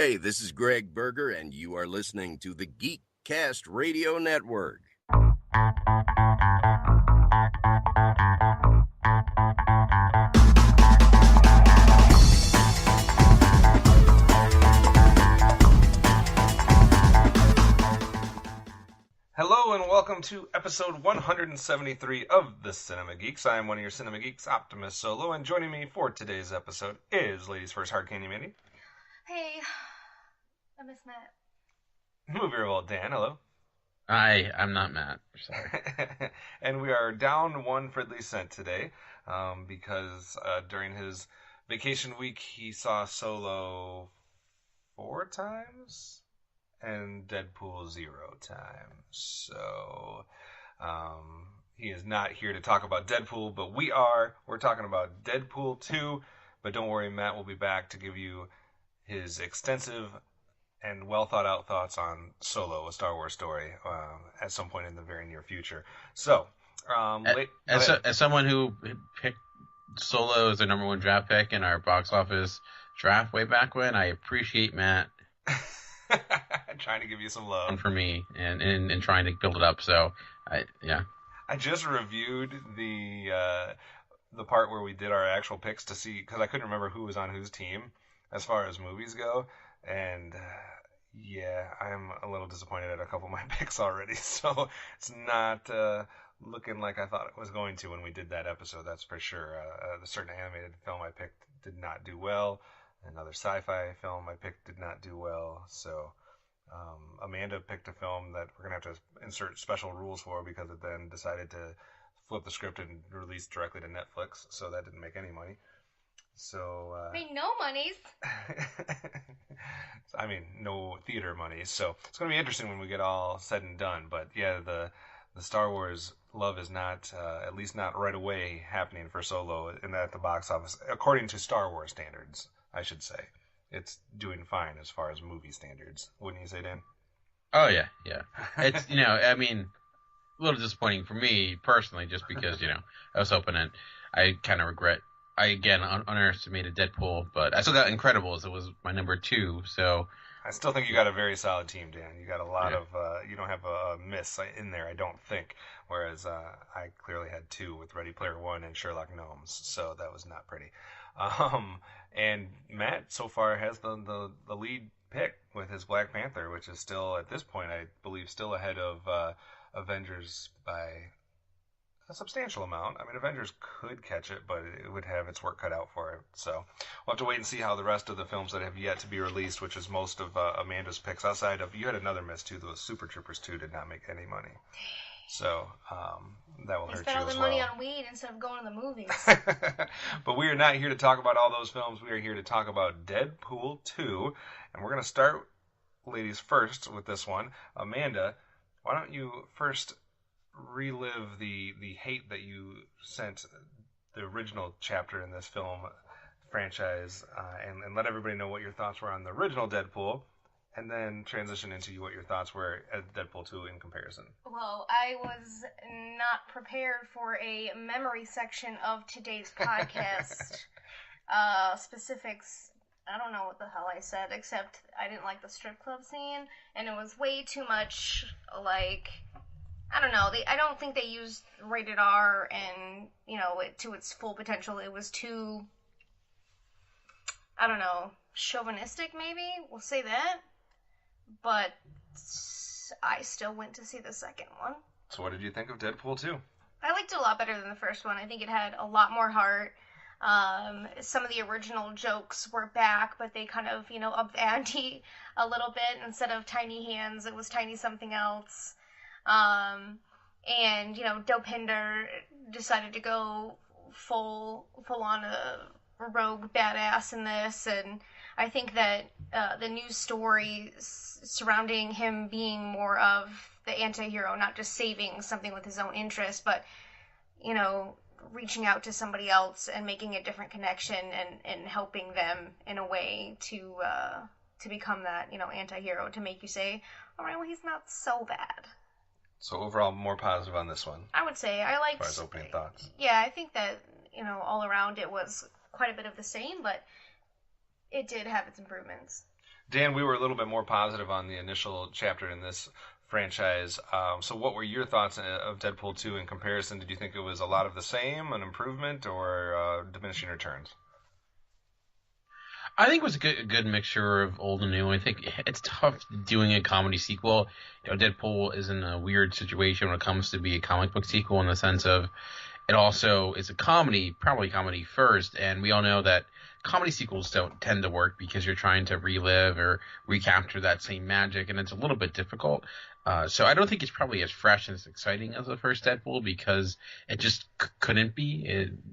Hey, this is Greg Berger, and you are listening to the Geekcast Radio Network. Hello and welcome to episode 173 of the Cinema Geeks. I am one of your Cinema Geeks, Optimus Solo, and joining me for today's episode is Ladies First Hard Candy Mandy. Hey, I miss Matt. Movie Revolt Dan, hello. Hi, I'm not Matt. Sorry. And we are down one Fridley Cent today because during his vacation week he saw Solo 4 times and Deadpool 0 times. So he is not here to talk about Deadpool, but we are. We're talking about Deadpool 2, but don't worry, Matt will be back to give you his extensive and well-thought-out thoughts on Solo, a Star Wars story, at some point in the very near future. So, as someone who picked Solo as their number one draft pick in our box office draft way back when, I appreciate Matt trying to give you some love for me and trying to build it up. So, I just reviewed the part where we did our actual picks to see, because I couldn't remember who was on whose team as far as movies go, and I'm a little disappointed at a couple of my picks already, so it's not looking like I thought it was going to when we did that episode, that's for sure. The certain animated film I picked did not do well. Another sci-fi film I picked did not do well, so Amanda picked a film that we're going to have to insert special rules for because it then decided to flip the script and release directly to Netflix, so that didn't make any money. So made no monies. I mean, no theater money. So it's going to be interesting when we get all said and done. But yeah, the Star Wars love is not, at least not right away, happening for Solo at the box office, according to Star Wars standards, I should say. It's doing fine as far as movie standards. Wouldn't you say, Dan? Oh, yeah. It's, I mean, a little disappointing for me personally, just because, I was hoping, and I kind of regret. I, again, underestimated Deadpool, but I still got Incredibles. It was my number 2, so... I still think you got a very solid team, Dan. You got a lot of... you don't have a miss in there, I don't think. Whereas I clearly had 2 with Ready Player One and Sherlock Gnomes, so that was not pretty. And Matt, so far, has the lead pick with his Black Panther, which is still, at this point, I believe, still ahead of Avengers by... a substantial amount. I mean, Avengers could catch it, but it would have its work cut out for it. So we'll have to wait and see how the rest of the films that have yet to be released, which is most of Amanda's picks outside of... You had another miss, too. The Super Troopers 2 did not make any money. So that will hurt you as well. Spent all the money on weed instead of going to the movies. But we are not here to talk about all those films. We are here to talk about Deadpool 2. And we're going to start, ladies first, with this one. Amanda, why don't you first... relive the hate that you sent the original chapter in this film franchise, and let everybody know what your thoughts were on the original Deadpool, and then transition into what your thoughts were at Deadpool 2 in comparison. Well, I was not prepared for a memory section of today's podcast. Specifics, I don't know what the hell I said, except I didn't like the strip club scene, and it was way too much like... I don't know. I don't think they used rated R and, it to its full potential. It was too, I don't know, chauvinistic maybe? We'll say that. But I still went to see the second one. So what did you think of Deadpool 2? I liked it a lot better than the first one. I think it had a lot more heart. Some of the original jokes were back, but they kind of, upped the ante a little bit. Instead of tiny hands, it was tiny something else. And, Dopinder decided to go full on a rogue badass in this, and I think that, the news story surrounding him being more of the anti-hero, not just saving something with his own interest, but, reaching out to somebody else and making a different connection and helping them in a way to become that, anti-hero, to make you say, all right, well, he's not so bad. So overall, more positive on this one. I would say I liked... As far as opening thoughts. Yeah, I think that, all around it was quite a bit of the same, but it did have its improvements. Dan, we were a little bit more positive on the initial chapter in this franchise. So what were your thoughts of Deadpool 2 in comparison? Did you think it was a lot of the same, an improvement, or diminishing returns? I think it was a good mixture of old and new. I think it's tough doing a comedy sequel. Deadpool is in a weird situation when it comes to be a comic book sequel in the sense of it also is a comedy, probably comedy first, and we all know that comedy sequels don't tend to work because you're trying to relive or recapture that same magic, and it's a little bit difficult. So I don't think it's probably as fresh and as exciting as the first Deadpool because it just couldn't be.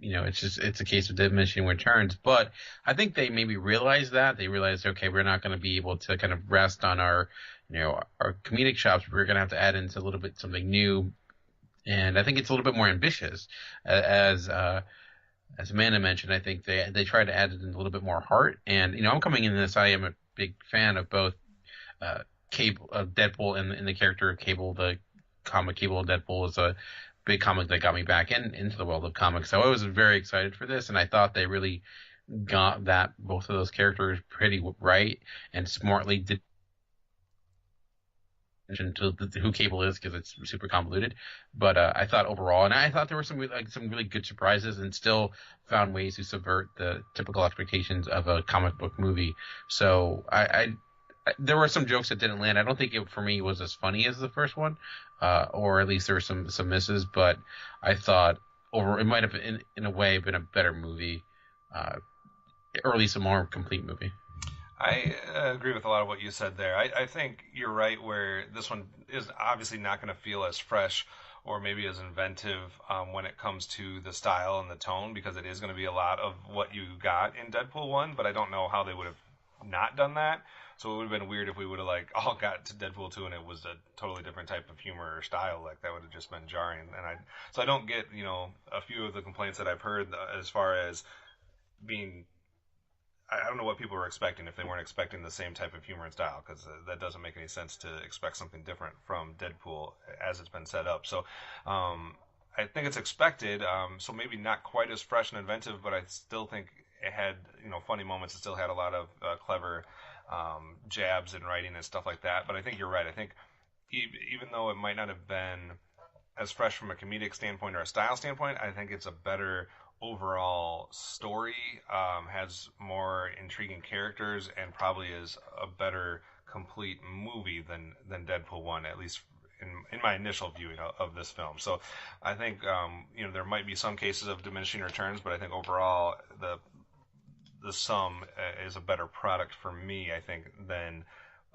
It's a case of diminishing returns. But I think they maybe realized that they realized, okay, we're not going to be able to kind of rest on our comedic chops. We're going to have to add into a little bit something new, and I think it's a little bit more ambitious. As Amanda mentioned, I think they try to add it in a little bit more heart. And I'm coming into this. I am a big fan of both Cable, Deadpool, and the character of Cable. The comic Cable of Deadpool is a big comic that got me back into the world of comics. So I was very excited for this, and I thought they really got both of those characters pretty right and smartly did to who Cable is because it's super convoluted. But I thought overall, and I thought there were some really good surprises, and still found ways to subvert the typical expectations of a comic book movie. So I there were some jokes that didn't land. I don't think it for me was as funny as the first one, or at least there were some misses. But I thought it might have in a way been a better movie, or at least a more complete movie. I agree with a lot of what you said there. I think you're right where this one is obviously not going to feel as fresh or maybe as inventive when it comes to the style and the tone because it is going to be a lot of what you got in Deadpool 1, but I don't know how they would have not done that. So it would have been weird if we would have all got to Deadpool 2 and it was a totally different type of humor or style. That would have just been jarring. So I don't get, a few of the complaints that I've heard as far as being I don't know what people were expecting if they weren't expecting the same type of humor and style because that doesn't make any sense to expect something different from Deadpool as it's been set up. So I think it's expected. So maybe not quite as fresh and inventive, but I still think it had funny moments. It still had a lot of clever jabs in writing and stuff like that. But I think you're right. I think even though it might not have been as fresh from a comedic standpoint or a style standpoint, I think it's a better overall story, has more intriguing characters, and probably is a better complete movie than Deadpool 1, at least in my initial viewing of this film. So I think there might be some cases of diminishing returns, but I think overall the sum is a better product for me, I think, than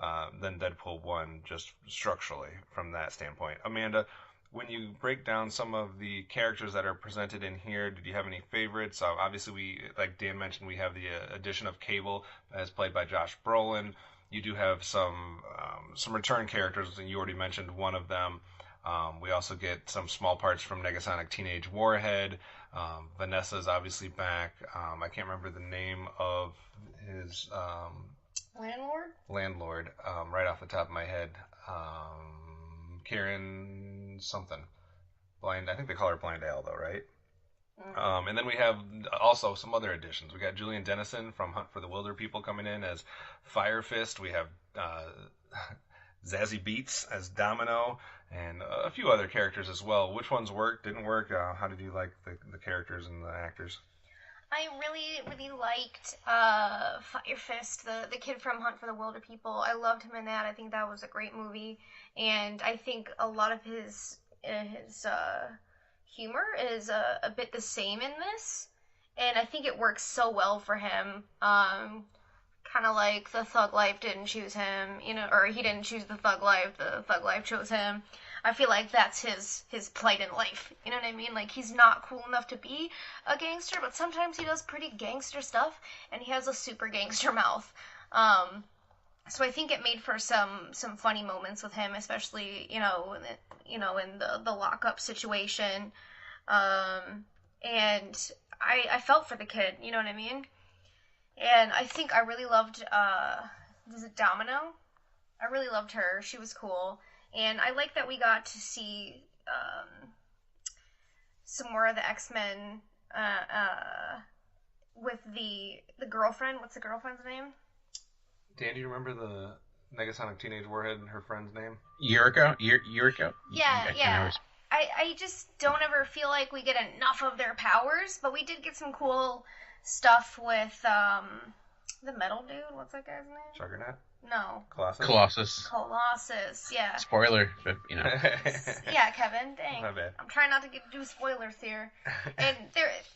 Deadpool 1 just structurally from that standpoint. Amanda, when you break down some of the characters that are presented in here, did you have any favorites? Obviously, like Dan mentioned, we have the addition of Cable as played by Josh Brolin. You do have some return characters, and you already mentioned one of them. We also get some small parts from Negasonic Teenage Warhead. Vanessa's obviously back. I can't remember the name of his landlord right off the top of my head. Karen something. I think they call her Blind Al, though, right? Mm-hmm. And then we have also some other additions. We got Julian Dennison from Hunt for the Wilder People coming in as Fire Fist. We have Zazie Beetz as Domino, and a few other characters as well. Which ones worked, didn't work? How did you like the characters and the actors? I really liked Fire Fist, the kid from Hunt for the Wilder People. I loved him in that. I think that was a great movie, and I think a lot of his humor is a bit the same in this, and I think it works so well for him. Kind of like the thug life didn't choose him, or he didn't choose the thug life chose him. I feel like that's his plight in life. You know what I mean? Like, he's not cool enough to be a gangster, but sometimes he does pretty gangster stuff, and he has a super gangster mouth. So I think it made for some funny moments with him, especially in the lockup situation. And I felt for the kid. You know what I mean? And I think I really loved is it Domino? I really loved her. She was cool. And I like that we got to see some more of the X-Men with the girlfriend. What's the girlfriend's name? Dan, do you remember the Negasonic Teenage Warhead and her friend's name? Yuriko? Yeah. I just don't ever feel like we get enough of their powers, but we did get some cool stuff with the metal dude. What's that guy's name? Juggernaut? No. Colossus? Colossus, yeah. Spoiler, but, you know. Yeah, Kevin, dang. My bad. I'm trying not to do spoilers here. And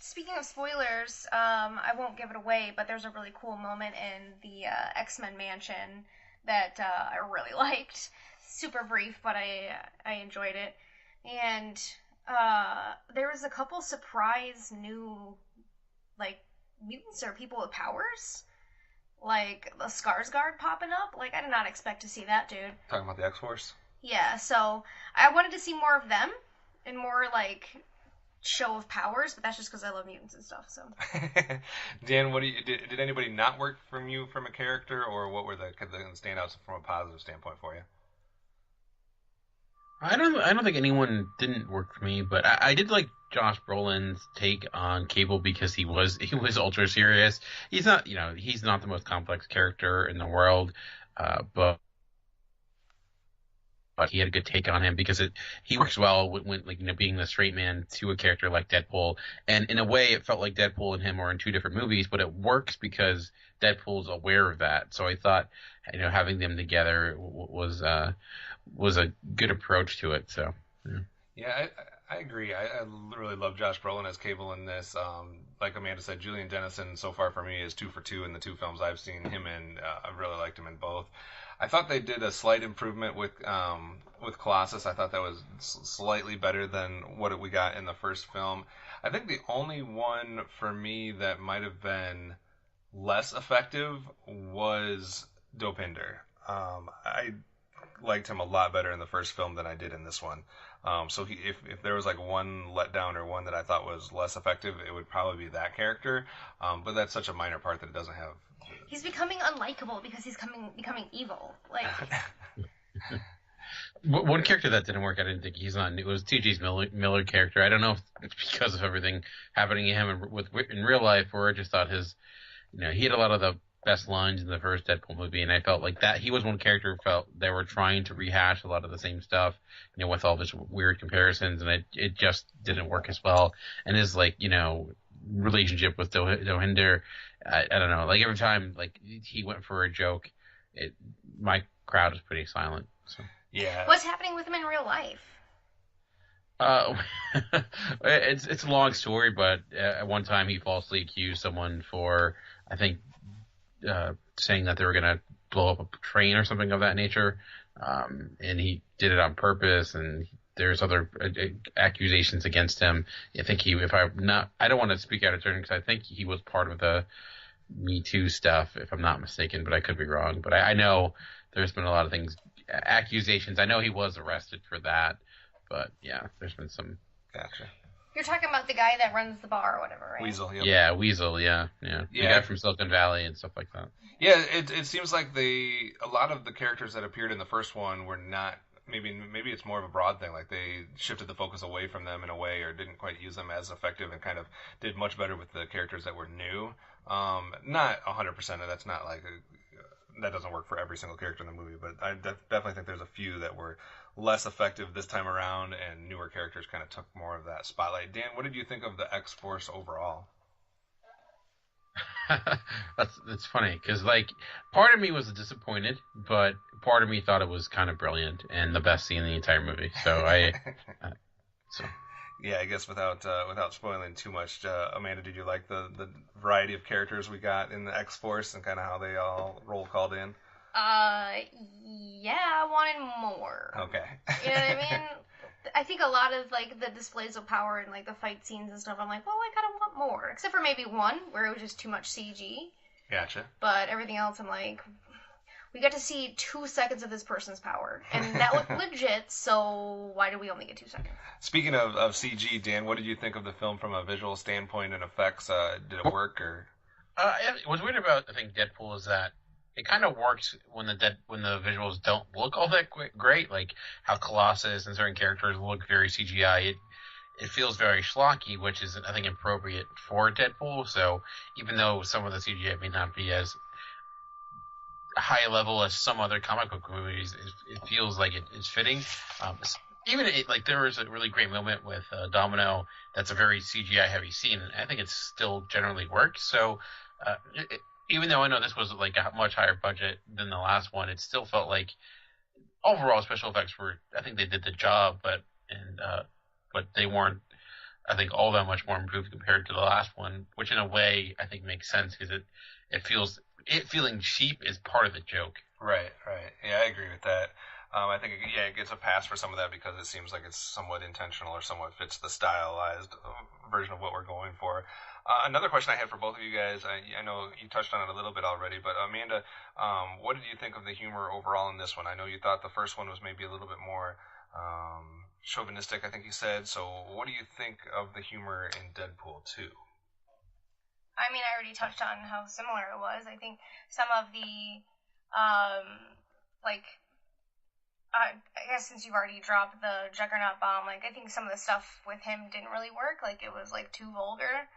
speaking of spoilers, I won't give it away, but there's a really cool moment in the X-Men mansion that I really liked. Super brief, but I enjoyed it. And there was a couple surprise new, like, mutants or people with powers. Like, the Skarsgård popping up. Like, I did not expect to see that, dude. Talking about the X-Force? Yeah, so I wanted to see more of them and more, like, show of powers, but that's just because I love mutants and stuff, so. Dan, did anybody not work from you from a character, or what were the standouts from a positive standpoint for you? I don't think anyone didn't work for me, but I did like Josh Brolin's take on Cable because he was ultra serious. He's not the most complex character in the world, but he had a good take on him because he works well when being the straight man to a character like Deadpool. And in a way, it felt like Deadpool and him are in two different movies, but it works because Deadpool's aware of that. So I thought, having them together was a good approach to it. So yeah, I agree. I really love Josh Brolin as Cable in this. Like Amanda said, Julian Dennison so far for me is 2 for 2 in the two films I've seen him in. I really liked him in both. I thought they did a slight improvement with Colossus. I thought that was slightly better than what we got in the first film. I think the only one for me that might have been less effective was Dopinder. I liked him a lot better in the first film than I did in this one. So if there was like one letdown or one that I thought was less effective, it would probably be that character. But that's such a minor part that it doesn't have. He's becoming unlikable because he's becoming evil. Like. One character that didn't work, I didn't think it was T.J. Miller character. I don't know if it's because of everything happening to him in real life, or I just thought he had a lot of the best lines in the first Deadpool movie, and I felt like that he was one character who felt they were trying to rehash a lot of the same stuff, with all this weird comparisons, and it just didn't work as well. And his relationship with Dohinder, I don't know, like every time he went for a joke, my crowd was pretty silent. So. Yeah. What's happening with him in real life? It's a long story, but at one time he falsely accused someone for, I think, saying that they were going to blow up a train or something of that nature, and he did it on purpose, and there's other accusations against him. I think I don't want to speak out of turn because I think he was part of the Me Too stuff, if I'm not mistaken, but I could be wrong. But I know there's been a lot of accusations. I know he was arrested for that, but yeah, there's been some. Gotcha. You're talking about the guy that runs the bar or whatever, right? Weasel. Yep. Yeah, Weasel. Yeah. The guy from Silicon Valley and stuff like that. Yeah, it seems like a lot of the characters that appeared in the first one were not. Maybe it's more of a broad thing. Like they shifted the focus away from them in a way, or didn't quite use them as effective, and kind of did much better with the characters that were new. Not 100%. That's not that doesn't work for every single character in the movie, but I definitely think there's a few that were less effective this time around, and newer characters kind of took more of that spotlight. Dan, what did you think of the X-Force overall? That's funny because part of me was disappointed, but part of me thought it was kind of brilliant and the best scene in the entire movie. So yeah, I guess without spoiling too much, Amanda, did you like the variety of characters we got in the X-Force and kind of how they all roll called in? Yeah, I wanted more. Okay. You know what I mean? I think a lot of the displays of power and the fight scenes and stuff, I'm like, well, I kind of want more. Except for maybe one where it was just too much CG. Gotcha. But everything else, I'm like, we got to see 2 seconds of this person's power, and that looked legit. So why did we only get 2 seconds? Speaking of CG, Dan, what did you think of the film from a visual standpoint and effects? Did it work or? What's weird about I think Deadpool is that it kind of works when the visuals don't look all that great, like how Colossus and certain characters look very CGI. It feels very schlocky, which is, I think, appropriate for Deadpool. So even though some of the CGI may not be as high level as some other comic book movies. It feels like it's fitting. Even like there was a really great moment with Domino. That's a very CGI heavy scene, and I think it still generally works. So even though I know this was like a much higher budget than the last one, it still felt like overall special effects were. I think they did the job, but they weren't. I think all that much more improved compared to the last one, which in a way I think makes sense because it feeling cheap is part of the joke. Right. Yeah, I agree with that. I think it gets a pass for some of that because it seems like it's somewhat intentional or somewhat fits the stylized version of what we're going for. Another question I had for both of you guys, I know you touched on it a little bit already, but Amanda, what did you think of the humor overall in this one? I know you thought the first one was maybe a little bit more chauvinistic, I think you said. So what do you think of the humor in Deadpool 2? I mean, I already touched on how similar it was. I think some of the, I guess since you've already dropped the Juggernaut bomb, like, I think some of the stuff with him didn't really work. Like, it was, like, too vulgar.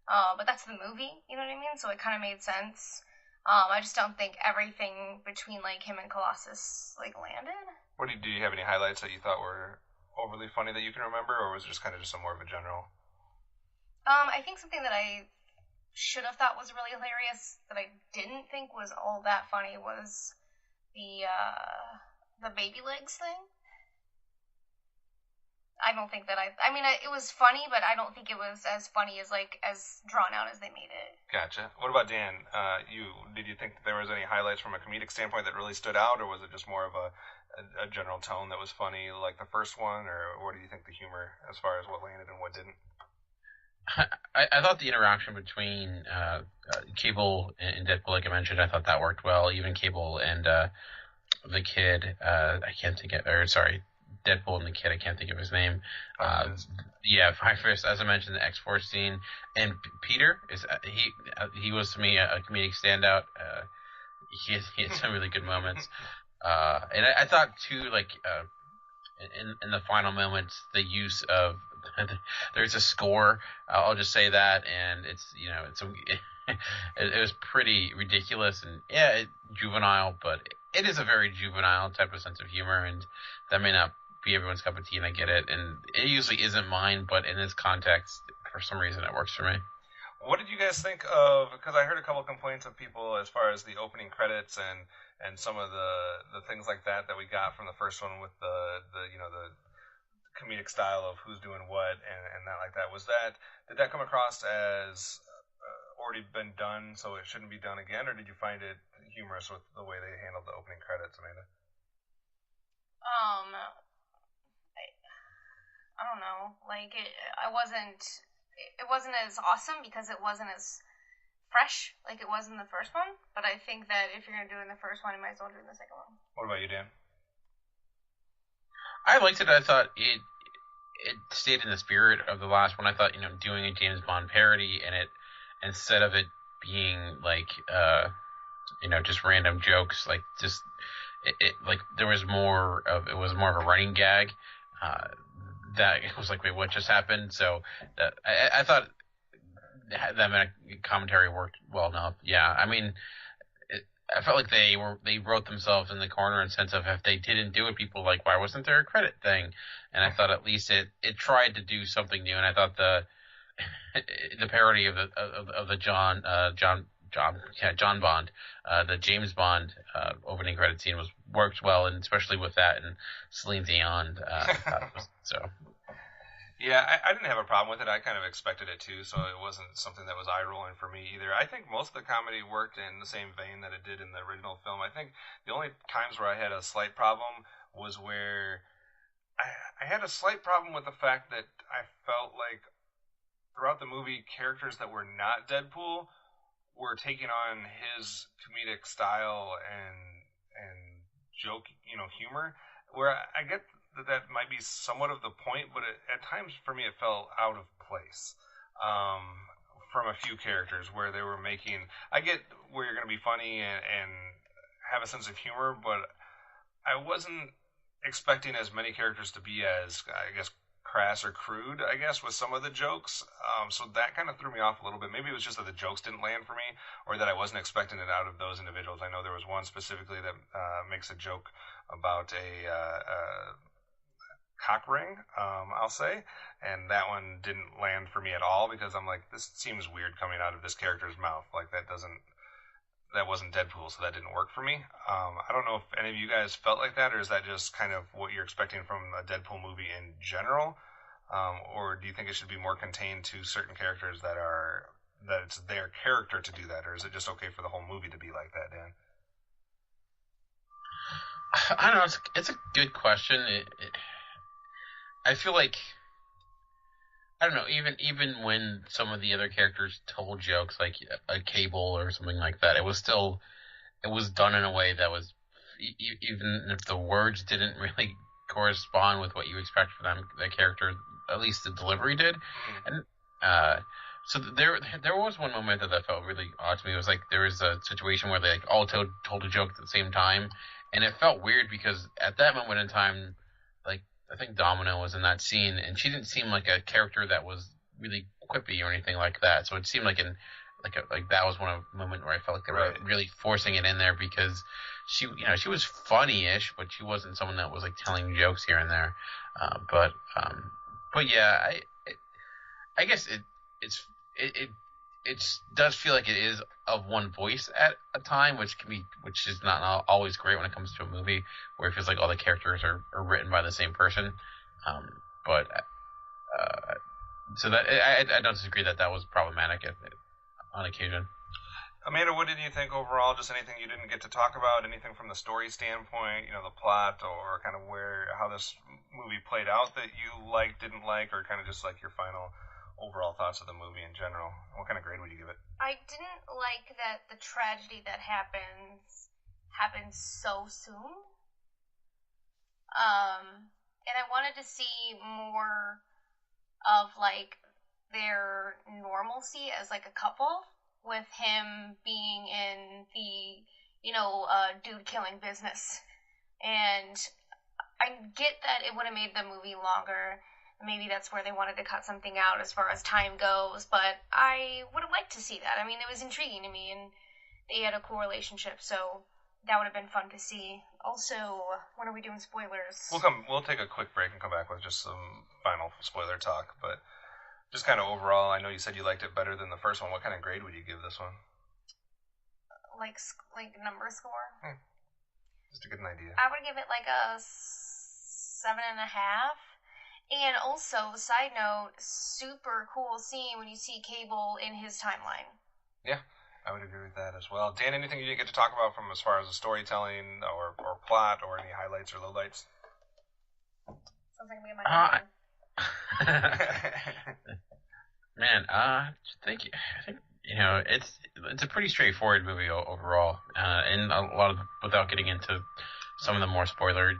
But that's the movie, you know what I mean? So it kind of made sense. I just don't think everything between, like, him and Colossus, like, landed. Do you have any highlights that you thought were overly funny that you can remember, or was it just kind of just a more of a general? I think something that I should have thought was really hilarious that I didn't think was all that funny was the baby legs thing. I don't think that it was funny, but I don't think it was as funny as drawn out as they made it. Gotcha. What about Dan? Did you think that there was any highlights from a comedic standpoint that really stood out, or was it just more of a general tone that was funny like the first one, or what do you think the humor as far as what landed and what didn't? I thought the interaction between Cable and Deadpool, like I mentioned, I thought that worked well. Even Cable and the kid, I can't think of, or sorry, Deadpool and the kid, I can't think of his name. Firefist, as I mentioned, the X-Force scene, and Peter he was to me a comedic standout. He had some really good moments, and I thought too, like in the final moments, the use of there's a score. I'll just say that, and it was pretty ridiculous and juvenile, but it is a very juvenile type of sense of humor, and that may not be everyone's cup of tea, and I get it, and it usually isn't mine, but in this context, for some reason, it works for me. What did you guys think of? Because I heard a couple of complaints of people as far as the opening credits and some of the things like that we got from the first one with the comedic style of who's doing what and that like that. Did that come across as already been done, so it shouldn't be done again, or did you find it humorous with the way they handled the opening credits, Amanda? I don't know. Like it wasn't as awesome because it wasn't as fresh like it was in the first one. But I think that if you're gonna do it in the first one, you might as well do it in the second one. What about you, Dan? I liked it. I thought it stayed in the spirit of the last one. I thought, doing a James Bond parody and it, instead of it being like, just random jokes, like just like there was more of a running gag. That it was like, wait, what just happened? So I thought that commentary worked well enough. Yeah, I mean, I felt like they wrote themselves in the corner in the sense of if they didn't do it, people like, why wasn't there a credit thing? And I thought at least it tried to do something new. And I thought the parody of the John Bond, the James Bond opening credit scene worked well, and especially with that and Celine Dion. So. Yeah, I didn't have a problem with it. I kind of expected it too, so it wasn't something that was eye-rolling for me either. I think most of the comedy worked in the same vein that it did in the original film. I think the only times where I had a slight problem was where I had a slight problem with the fact that I felt like throughout the movie, characters that were not Deadpool were taking on his comedic style and joke, humor, where I get that might be somewhat of the point, but at times for me it felt out of place from a few characters where they were making. I get where you're going to be funny and have a sense of humor, but I wasn't expecting as many characters to be as, I guess, crass or crude, I guess, with some of the jokes. So that kind of threw me off a little bit. Maybe it was just that the jokes didn't land for me, or that I wasn't expecting it out of those individuals. I know there was one specifically that makes a joke about a cock ring, I'll say, and that one didn't land for me at all because I'm like, this seems weird coming out of this character's mouth. Like that wasn't Deadpool, so that didn't work for me. I don't know if any of you guys felt like that, or is that just kind of what you're expecting from a Deadpool movie in general? Or do you think it should be more contained to certain characters that it's their character to do that, or is it just okay for the whole movie to be like that, Dan? I don't know. It's a good question. I feel like, I don't know, even when some of the other characters told jokes, like a Cable or something like that, it was done in a way that was, even if the words didn't really correspond with what you expect from that character, at least the delivery did. And so there was one moment that felt really odd to me. It was like there was a situation where they like all told a joke at the same time, and it felt weird because at that moment in time, like, I think Domino was in that scene, and she didn't seem like a character that was really quippy or anything like that. So it seemed like that was one moment where I felt like they were really forcing it in there because she was funny-ish, but she wasn't someone that was like telling jokes here and there. But yeah, I guess it does feel like it is of one voice at a time, which is not always great when it comes to a movie where it feels like all the characters are written by the same person. So that I don't disagree that was problematic on occasion. Amanda, what did you think overall? Just anything you didn't get to talk about? Anything from the story standpoint, the plot, or kind of how this movie played out that you liked, didn't like, or kind of just like your final overall thoughts of the movie in general? What kind of grade would you give it? I didn't like that the tragedy that happens so soon. And I wanted to see more of like their normalcy as like a couple, with him being in the dude killing business. And I get that it would have made the movie longer. Maybe that's where they wanted to cut something out as far as time goes, but I would have liked to see that. I mean, it was intriguing to me, and they had a cool relationship, so that would have been fun to see. Also, when are we doing spoilers? We'll take a quick break and come back with just some final spoiler talk, but just kind of overall, I know you said you liked it better than the first one. What kind of grade would you give this one? Like number score? Just to get an idea. I would give it like a 7.5. And also, side note, super cool scene when you see Cable in his timeline. Yeah, I would agree with that as well. Dan, anything you didn't get to talk about from as far as the storytelling or plot or any highlights or lowlights? Sounds like me and my Man, I think it's a pretty straightforward movie overall, and a lot of, without getting into some of the more spoiler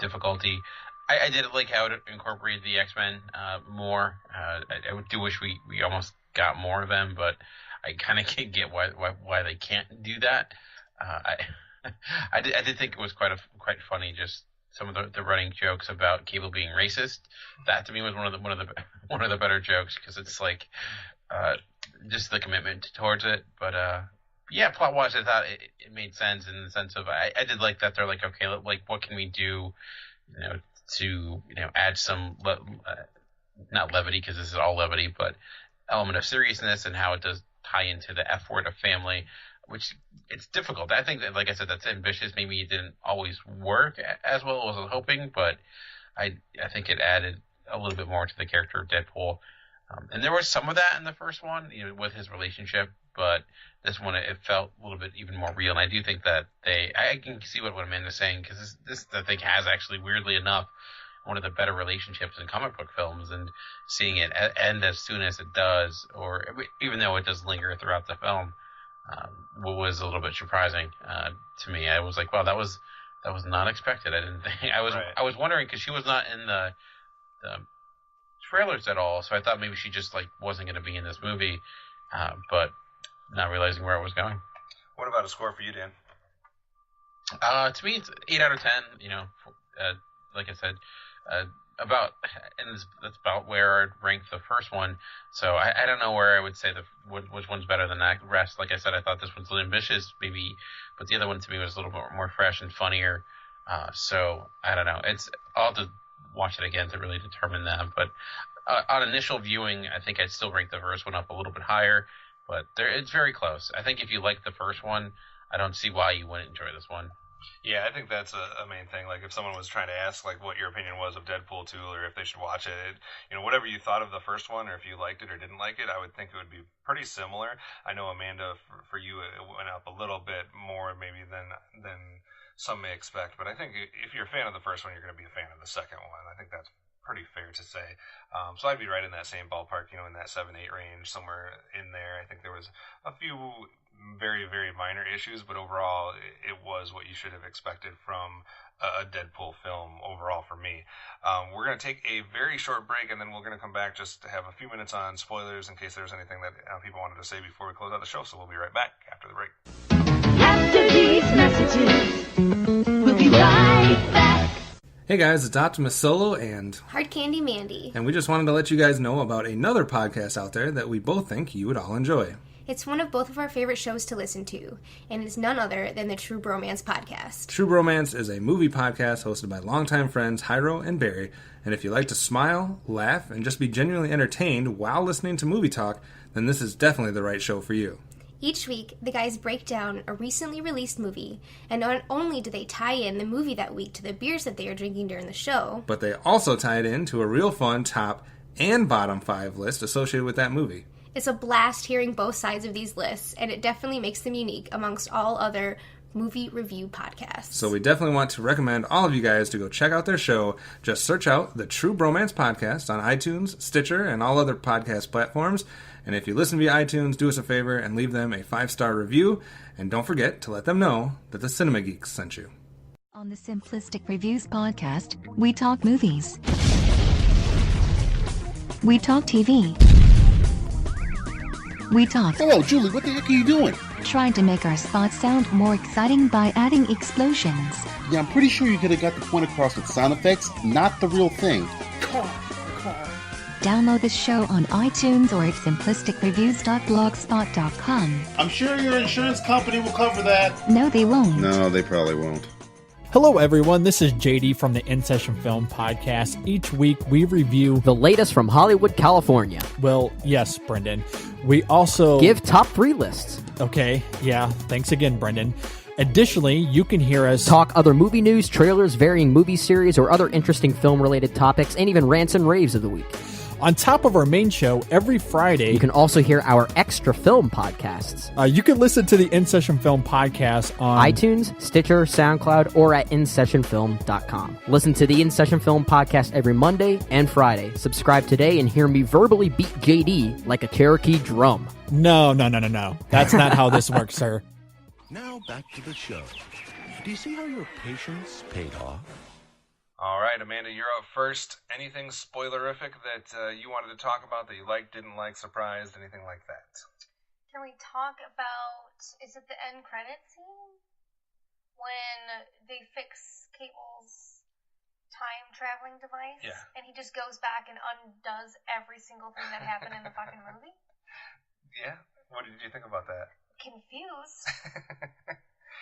difficulty. I did like how it incorporated the X-Men more. I do wish we almost got more of them, but I kind of get why they can't do that. I did think it was quite funny, just some of the running jokes about Cable being racist. That to me was one of the better jokes, because it's like just the commitment towards it. But yeah, plot wise, I thought it made sense in the sense of I did like that they're like, okay, like what can we do, to add some not levity, because this is all levity, but element of seriousness, and how it does tie into the F word of family, which it's difficult. I think that, like I said, that's ambitious. Maybe it didn't always work as well as I was hoping, but I think it added a little bit more to the character of Deadpool. And there was some of that in the first one, with his relationship, but this one, it felt a little bit even more real. And I do think that I can see what Amanda's saying, because this I think has actually, weirdly enough, one of the better relationships in comic book films, and seeing it end as soon as it does, or even though it does linger throughout the film, was a little bit surprising to me. I was like, wow, that was not expected. I didn't think I was wondering, because she was not in the trailers at all, so I thought maybe she just like wasn't going to be in this movie, but not realizing where it was going. What about a score for you, Dan? To me, it's 8 out of 10. Like I said, that's about where I'd rank the first one. So I don't know where I would say which one's better than the rest. Like I said, I thought this one's a little ambitious, maybe, but the other one to me was a little bit more fresh and funnier. So I don't know. I'll have to watch it again to really determine that. But on initial viewing, I think I'd still rank the first one up a little bit higher. But it's very close. I think if you like the first one, I don't see why you wouldn't enjoy this one. Yeah, I think that's a main thing. Like, if someone was trying to ask, like, what your opinion was of Deadpool 2, or if they should watch it, whatever you thought of the first one, or if you liked it or didn't like it, I would think it would be pretty similar. I know, Amanda, for you, it went up a little bit more maybe than some may expect, but I think if you're a fan of the first one, you're going to be a fan of the second one. I think that's pretty fair to say. So I'd be right in that same ballpark, in that 7-8 range, somewhere in there. I think there was a few very, very minor issues, but overall, it was what you should have expected from a Deadpool film overall for me. We're going to take a very short break, and then we're going to come back just to have a few minutes on spoilers in case there's anything that people wanted to say before we close out the show. So we'll be right back after the break. After these messages, we'll be right back. Hey guys, it's Optimus Solo and Hard Candy Mandy. And we just wanted to let you guys know about another podcast out there that we both think you would all enjoy. It's one of both of our favorite shows to listen to, and it's none other than the True Bromance Podcast. True Bromance is a movie podcast hosted by longtime friends Hyro and Barry, and if you like to smile, laugh, and just be genuinely entertained while listening to movie talk, then this is definitely the right show for you. Each week, the guys break down a recently released movie, and not only do they tie in the movie that week to the beers that they are drinking during the show, but they also tie it into a real fun top and bottom 5 list associated with that movie. It's a blast hearing both sides of these lists, and it definitely makes them unique amongst all other movie review podcasts. So we definitely want to recommend all of you guys to go check out their show. Just search out the True Bromance Podcast on iTunes, Stitcher, and all other podcast platforms. And if you listen via iTunes, do us a favor and leave them a 5-star review. And don't forget to let them know that the Cinema Geeks sent you. On the Simplistic Reviews podcast, we talk movies. We talk TV. We talk. Hello, Julie, what the heck are you doing? Trying to make our spots sound more exciting by adding explosions. Yeah, I'm pretty sure you could have got the point across with sound effects, not the real thing. Car. Download the show on iTunes or at simplisticreviews.blogspot.com. I'm sure your insurance company will cover that. No, they won't. No, they probably won't. Hello, everyone. This is JD from the In Session Film Podcast. Each week, we review the latest from Hollywood, California. Well, yes, Brendan. We also give top 3 lists. Okay, yeah. Thanks again, Brendan. Additionally, you can hear us talk other movie news, trailers, varying movie series, or other interesting film-related topics, and even rants and raves of the week. On top of our main show, every Friday, you can also hear our extra film podcasts. You can listen to the In Session Film Podcast on iTunes, Stitcher, SoundCloud, or at InSessionFilm.com. Listen to the In Session Film Podcast every Monday and Friday. Subscribe today and hear me verbally beat JD like a Cherokee drum. No. That's not how this works, sir. Now back to the show. Do you see how your patience paid off? All right, Amanda, you're up first. Anything spoilerific that you wanted to talk about that you liked, didn't like, surprised, anything like that? Can we talk about, is it the end credit scene? When they fix Cable's time traveling device? Yeah. And he just goes back and undoes every single thing that happened in the fucking movie? Yeah? What did you think about that? Confused.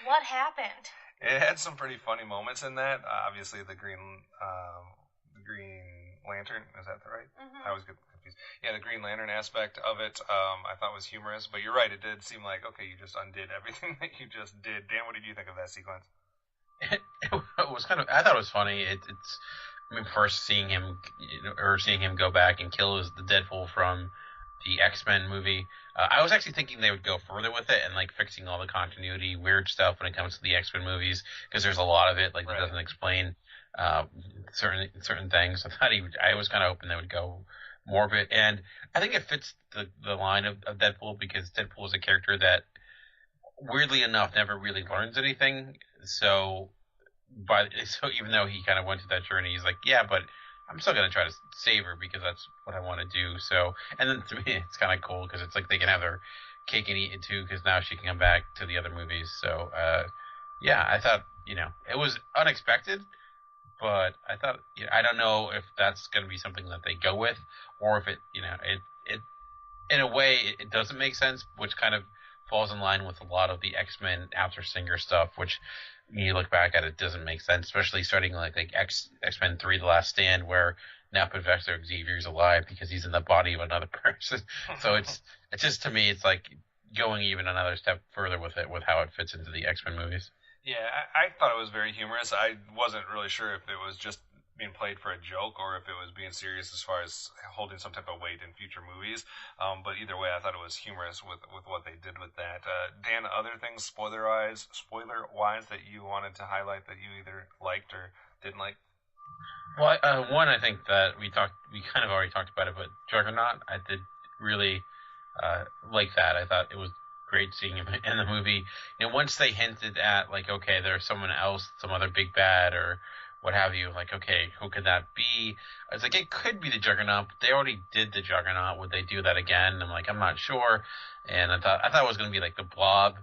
What happened? It had some pretty funny moments in that. Obviously, the Green Lantern, is that right? Mm-hmm. I always get confused. Yeah, the Green Lantern aspect of it, I thought was humorous. But you're right, it did seem like, okay, you just undid everything that you just did. Dan, what did you think of that sequence? It was kind of. I thought it was funny. First seeing him, seeing him go back and kill the Deadpool from the X-Men movie. I was actually thinking they would go further with it and like fixing all the continuity weird stuff when it comes to the X-Men movies, because there's a lot of it like that doesn't explain certain things. I was kind of hoping they would go more of it, and I think it fits the line of Deadpool, because Deadpool is a character that weirdly enough never really learns anything. So even though he kind of went through that journey, he's like, yeah, but I'm still going to try to save her because that's what I want to do. So, and then to me, it's kind of cool because it's like they can have their cake and eat it too, because now she can come back to the other movies. So, yeah, I thought, it was unexpected, but I thought, I don't know if that's going to be something that they go with, or if it in a way it doesn't make sense, which kind of falls in line with a lot of the X-Men After Singer stuff, which when you look back at it doesn't make sense, especially starting like X-Men 3 The Last Stand, where now Professor Xavier's alive because he's in the body of another person. So it's just, to me, it's like going even another step further with it, with how it fits into the X-Men movies. Yeah, I thought it was very humorous. I wasn't really sure if it was just being played for a joke or if it was being serious as far as holding some type of weight in future movies. But either way, I thought it was humorous with what they did with that. Dan, other things spoiler-wise that you wanted to highlight that you either liked or didn't like? Well, one, I think that we kind of already talked about it, but Juggernaut, I did really like that. I thought it was great seeing him in the movie. Once they hinted at, like, okay, there's someone else, some other big bad or what have you, like, okay, who could that be? I was like, it could be the Juggernaut, but they already did the Juggernaut. Would they do that again? I'm like, I'm not sure. And I thought it was going to be like the Blob,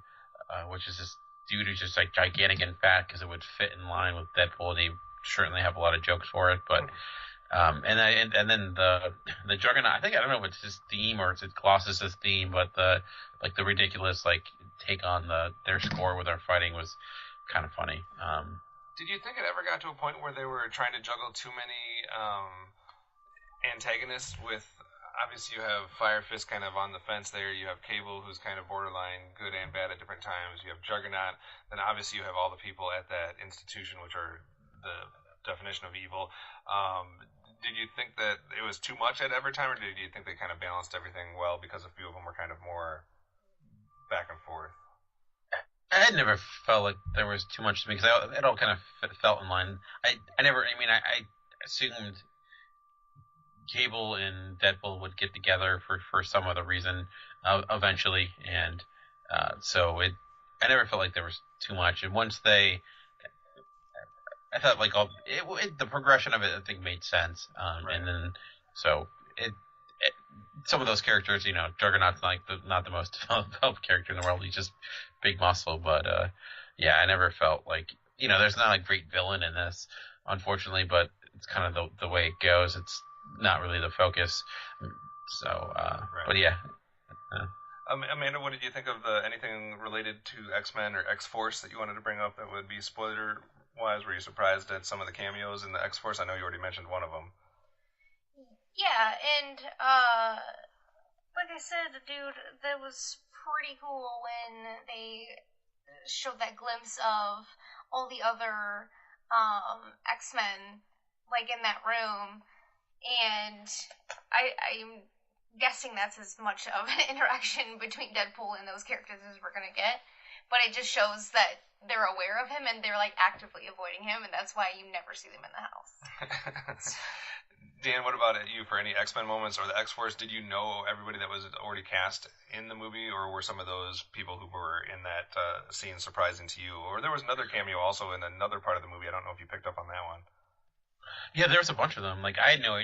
which is this dude who's just like gigantic and fat because it would fit in line with Deadpool, and he certainly have a lot of jokes for it. But and then the Juggernaut, I don't know if it's his theme or it's Colossus's theme, but the ridiculous take on their score with their fighting was kind of funny. Did you think it ever got to a point where they were trying to juggle too many antagonists with, obviously you have Fire Fist kind of on the fence there, you have Cable who's kind of borderline good and bad at different times, you have Juggernaut, then obviously you have all the people at that institution which are the definition of evil. Did you think that it was too much at every time, or did you think they kind of balanced everything well because a few of them were kind of more back and forth? I never felt like there was too much to me because it all kind of felt in line. I assumed Cable and Deadpool would get together for some other reason eventually, and so I never felt like there was too much. And once I thought like the progression of it, I think, made sense. Right. And then so some of those characters, Juggernaut's not the most developed character in the world. He's just big muscle, but I never felt like there's not a great villain in this, unfortunately, but it's kind of the way it goes. It's not really the focus. So, right. But yeah. Amanda, what did you think of anything related to X-Men or X-Force that you wanted to bring up that would be spoiler-wise? Were you surprised at some of the cameos in the X-Force? I know you already mentioned one of them. Yeah, and like I said, dude, that was pretty cool when they showed that glimpse of all the other X-Men, like, in that room, and I'm guessing that's as much of an interaction between Deadpool and those characters as we're gonna get, but it just shows that they're aware of him and they're, like, actively avoiding him, and that's why you never see them in the house. Dan, what about you for any X-Men moments or the X-Force? Did you know everybody that was already cast in the movie, or were some of those people who were in that scene surprising to you? Or there was another cameo also in another part of the movie. I don't know if you picked up on that one. Yeah, there was a bunch of them. Like, I didn't know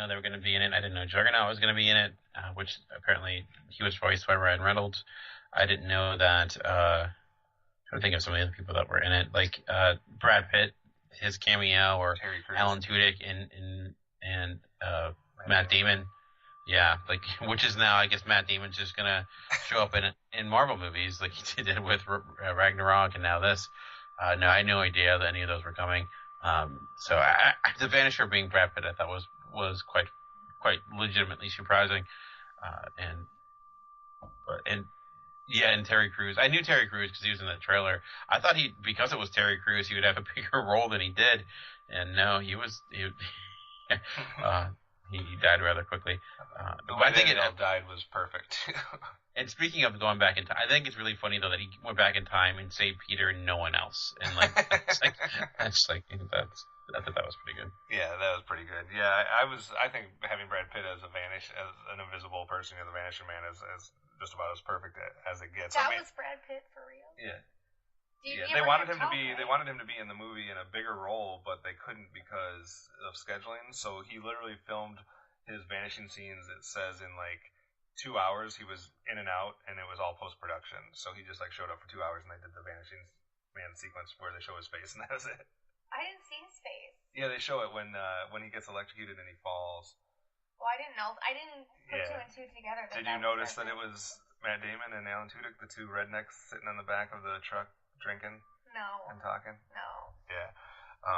they were going to be in it. I didn't know Juggernaut was going to be in it, which apparently he was voiced by Ryan Reynolds. I didn't know that. I'm trying to think of some of the other people that were in it, like Brad Pitt, his cameo, or Alan Tudyk and Matt Damon. Yeah, like, which is now, I guess, Matt Damon's just gonna show up in Marvel movies like he did with Ragnarok and now this. No, I had no idea that any of those were coming. So the Vanisher being Brad Pitt, I thought was quite legitimately surprising. And Terry Crews. I knew Terry Crews because he was in the trailer. I thought because it was Terry Crews, he would have a bigger role than he did. And no, he died rather quickly. The way they all died was perfect. And speaking of going back in time, I think it's really funny though that he went back in time and saved Peter and no one else. And I thought that was pretty good. Yeah, that was pretty good. Yeah, I think having Brad Pitt as an invisible person, the Vanisher Man, is just about as perfect as it gets. That was Brad Pitt for real? Yeah. They wanted him to be in the movie in a bigger role, but they couldn't because of scheduling. So he literally filmed his vanishing scenes. It says in 2 hours he was in and out, and it was all post production. So he just showed up for 2 hours, and they did the Vanishing Man sequence where they show his face, and that was it. I didn't see his face. Yeah, they show it when he gets electrocuted and he falls. Well, I didn't know. I didn't put two and two together. Did you notice that it was Matt Damon and Alan Tudyk, the two rednecks, sitting on the back of the truck drinking? No. And talking? No. Yeah.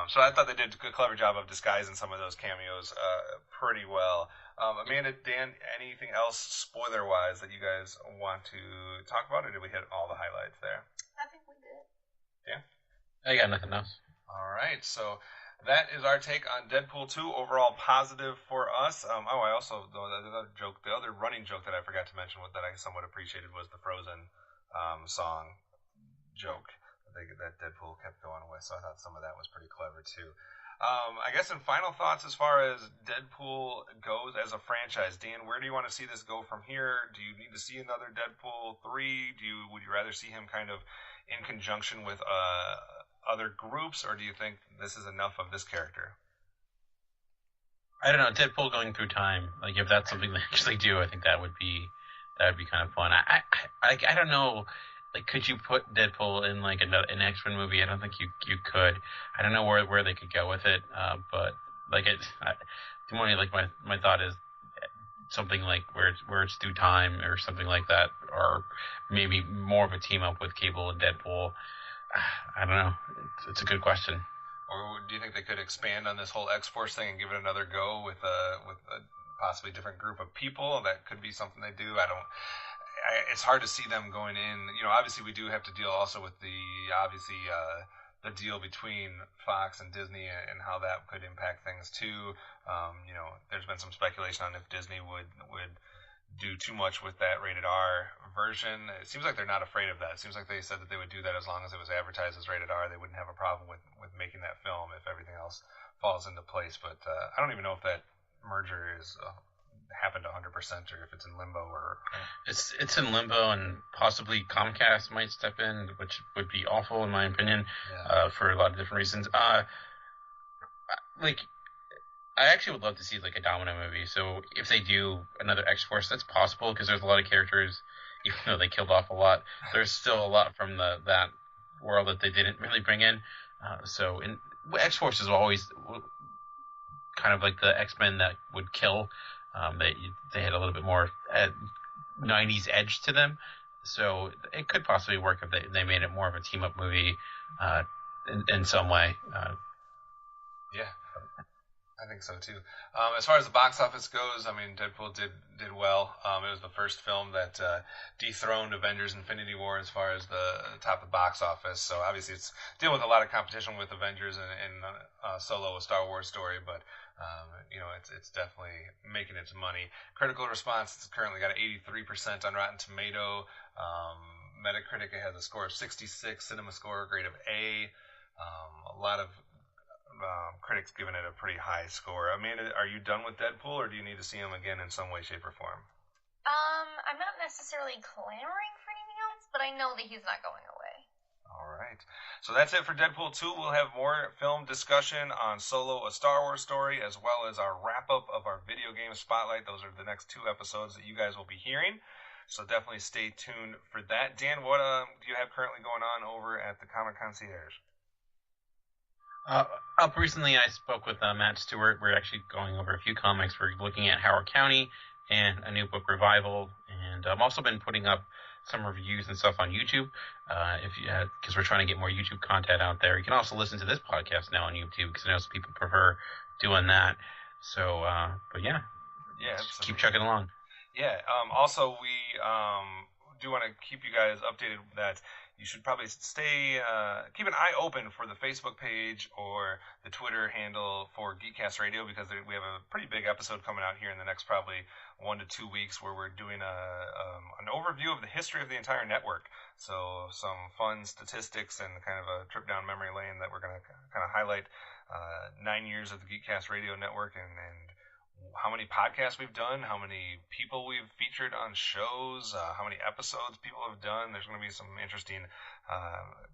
So I thought they did a clever job of disguising some of those cameos pretty well. Amanda, Dan, anything else spoiler-wise that you guys want to talk about, or did we hit all the highlights there? I think we did. Dan? I got nothing else. All right, so that is our take on Deadpool 2. Overall positive for us. I also, the other running joke that I forgot to mention that I somewhat appreciated was the Frozen song joke that Deadpool kept going with. So I thought some of that was pretty clever too. I guess in final thoughts as far as Deadpool goes as a franchise, Dan, where do you want to see this go from here? Do you need to see another Deadpool 3? Would you rather see him kind of in conjunction with other groups, or do you think this is enough of this character? I don't know. Deadpool going through time, like if that's something they actually do, I think that would be kind of fun. I don't know. Like, could you put Deadpool in like an X-Men movie? I don't think you could. I don't know where they could go with it. But like my thought is something like where it's through time or something like that, or maybe more of a team up with Cable and Deadpool. I don't know. It's a good question. Or do you think they could expand on this whole X-Force thing and give it another go with a possibly different group of people? That could be something they do. It's hard to see them going in. Obviously we do have to deal also with the deal between Fox and Disney and how that could impact things too. There's been some speculation on if Disney would do too much with that rated R version. It seems like they're not afraid of that. It seems like they said that they would do that as long as it was advertised as rated R. They wouldn't have a problem with making that film if everything else falls into place. But I don't even know if that merger is happened 100% or if it's in limbo or it's in limbo, and possibly Comcast might step in, which would be awful in my opinion. For a lot of different reasons. Like I actually would love to see like a Domino movie. So if they do another X-Force, that's possible because there's a lot of characters, even though they killed off a lot, there's still a lot from that world that they didn't really bring in. So X-Force is always kind of like the X-Men that would kill. They had a little bit more 90s edge to them. So it could possibly work if they made it more of a team-up movie in some way. Yeah. I think so too. As far as the box office goes, I mean, Deadpool did well. It was the first film that dethroned Avengers: Infinity War as far as the top of the box office. So obviously, it's dealing with a lot of competition with Avengers and Solo: A Star Wars Story, but it's definitely making its money. Critical response, it's currently got an 83% on Rotten Tomato. Metacritic, it has a score of 66. Cinema Score, a grade of A. A lot of critics giving it a pretty high score. Amanda, are you done with Deadpool, or do you need to see him again in some way, shape, or form? I'm not necessarily clamoring for anything else, but I know that he's not going away. All right. So that's it for Deadpool 2. We'll have more film discussion on Solo: A Star Wars Story, as well as our wrap-up of our video game spotlight. Those are the next 2 episodes that you guys will be hearing. So definitely stay tuned for that. Dan, what do you have currently going on over at the Comic Concierge? Up recently, I spoke with Matt Stewart. We're actually going over a few comics. We're looking at Howard County and a new book, Revival. And I've also been putting up some reviews and stuff on YouTube, because we're trying to get more YouTube content out there. You can also listen to this podcast now on YouTube, because I know some people prefer doing that. So, but yeah, just keep chugging along. Yeah. Also, we do want to keep you guys updated that you should probably keep an eye open for the Facebook page or the Twitter handle for Geekcast Radio, because we have a pretty big episode coming out here in the next probably 1 to 2 weeks where we're doing an overview of the history of the entire network. So some fun statistics and kind of a trip down memory lane that we're going to kind of highlight 9 years of the Geekcast Radio Network and how many podcasts we've done, how many people we've featured on shows, how many episodes people have done. There's going to be some interesting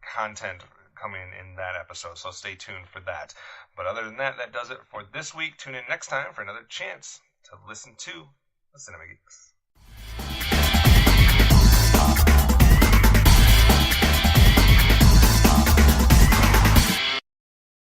content coming in that episode, so stay tuned for that. But other than that, that does it for this week. Tune in next time for another chance to listen to the Cinema Geeks.